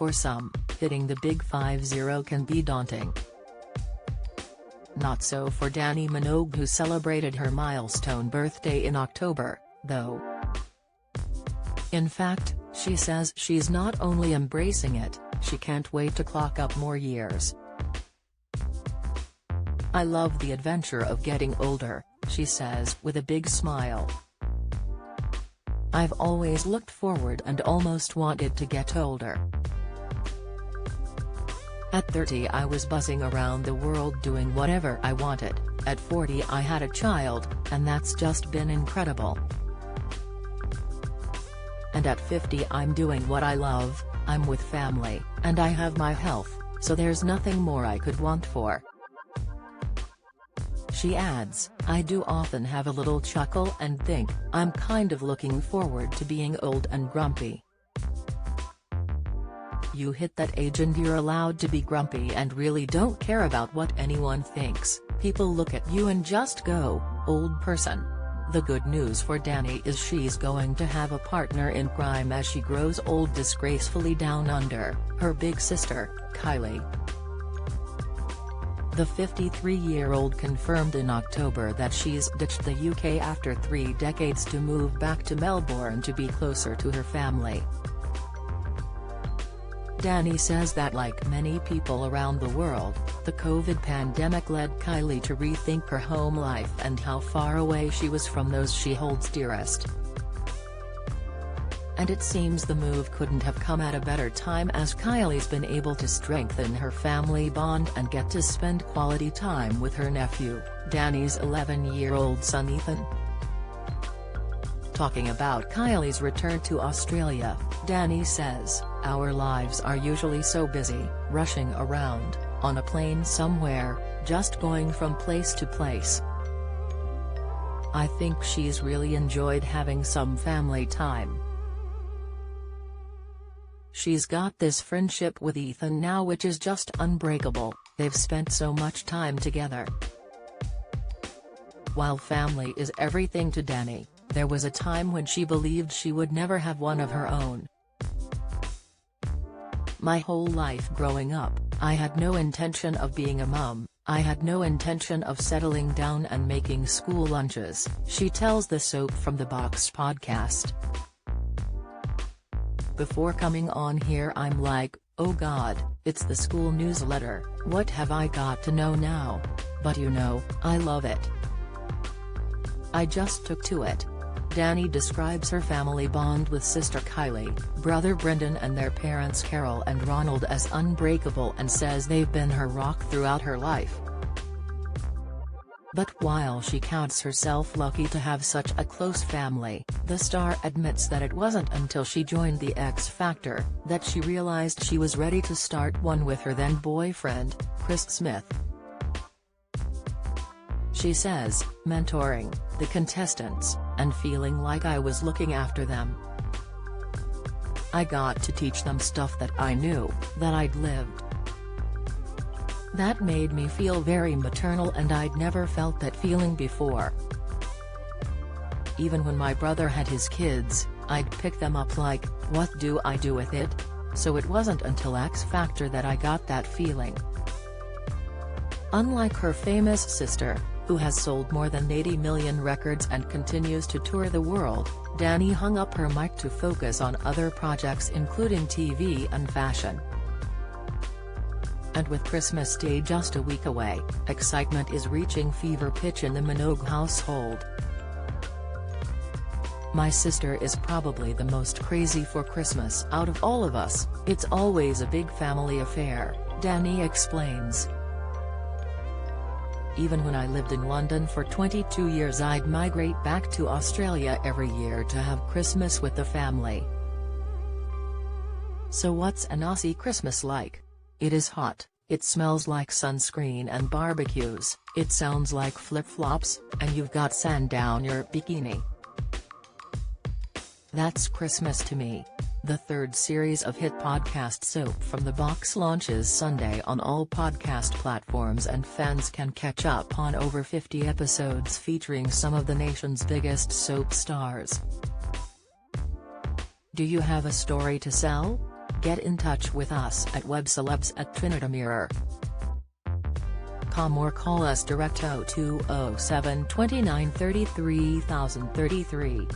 For some, hitting the big 50 can be daunting. Not so for Dannii Minogue, who celebrated her milestone birthday in October, though. In fact, she says she's not only embracing it, she can't wait to clock up more years. "I love the adventure of getting older," she says with a big smile. "I've always looked forward and almost wanted to get older. At 30 I was buzzing around the world doing whatever I wanted, at 40 I had a child, and that's just been incredible. And at 50 I'm doing what I love, I'm with family, and I have my health, so there's nothing more I could want for." She adds, "I do often have a little chuckle and think, I'm kind of looking forward to being old and grumpy. You hit that age and you're allowed to be grumpy and really don't care about what anyone thinks. People look at you and just go, old person." The good news for Dannii is she's going to have a partner in crime as she grows old disgracefully down under, her big sister, Kylie. The 53-year-old confirmed in October that she's ditched the UK after 3 decades to move back to Melbourne to be closer to her family. Dannii says that like many people around the world, the COVID pandemic led Kylie to rethink her home life and how far away she was from those she holds dearest. And it seems the move couldn't have come at a better time, as Kylie's been able to strengthen her family bond and get to spend quality time with her nephew, Dannii's 11-year-old son Ethan. Talking about Kylie's return to Australia, Dannii says, "Our lives are usually so busy, rushing around, on a plane somewhere, just going from place to place. I think she's really enjoyed having some family time. She's got this friendship with Ethan now which is just unbreakable, they've spent so much time together." While family is everything to Dannii, there was a time when she believed she would never have one of her own. "My whole life growing up, I had no intention of being a mum, I had no intention of settling down and making school lunches," she tells the Soap from the Box podcast. "Before coming on here I'm like, oh God, it's the school newsletter, what have I got to know now? But you know, I love it. I just took to it." Dannii describes her family bond with sister Kylie, brother Brendan and their parents Carol and Ronald as unbreakable and says they've been her rock throughout her life. But while she counts herself lucky to have such a close family, the star admits that it wasn't until she joined the X Factor that she realized she was ready to start one with her then boyfriend, Chris Smith. She says, "Mentoring the contestants, and feeling like I was looking after them. I got to teach them stuff that I knew, that I'd lived. That made me feel very maternal and I'd never felt that feeling before. Even when my brother had his kids, I'd pick them up like, what do I do with it? So it wasn't until X Factor that I got that feeling." Unlike her famous sister, who has sold more than 80 million records and continues to tour the world, Dannii hung up her mic to focus on other projects including TV and fashion. And with Christmas Day just a week away, excitement is reaching fever pitch in the Minogue household. "My sister is probably the most crazy for Christmas out of all of us, it's always a big family affair," Dannii explains. "Even when I lived in London for 22 years I'd migrate back to Australia every year to have Christmas with the family. So what's an Aussie Christmas like? It is hot, it smells like sunscreen and barbecues, it sounds like flip-flops, and you've got sand down your bikini. That's Christmas to me." The third series of hit podcast Soap from the Box launches Sunday on all podcast platforms, and fans can catch up on over 50 episodes featuring some of the nation's biggest soap stars. Do you have a story to sell? Get in touch with us at webcelebs@trinitymirror.com or call us direct 0207 29 33 033.